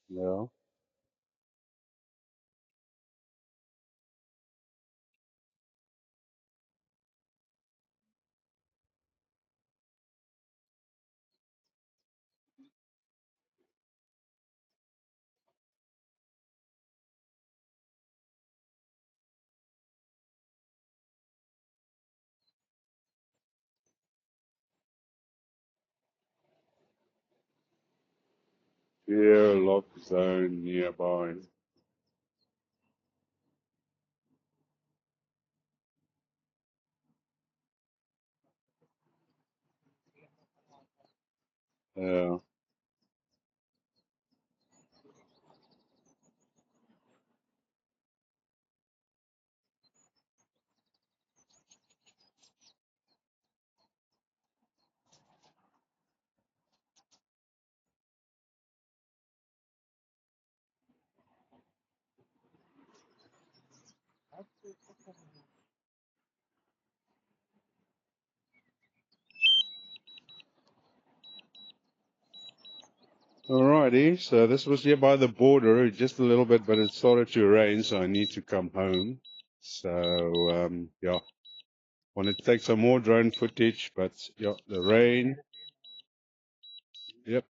Yeah. Yeah, lock zone nearby. Yeah. Alrighty, so this was here by the border, just a little bit, but it started to rain, so I need to come home. So, yeah, wanted to take some more drone footage, but yeah, the rain. Yep.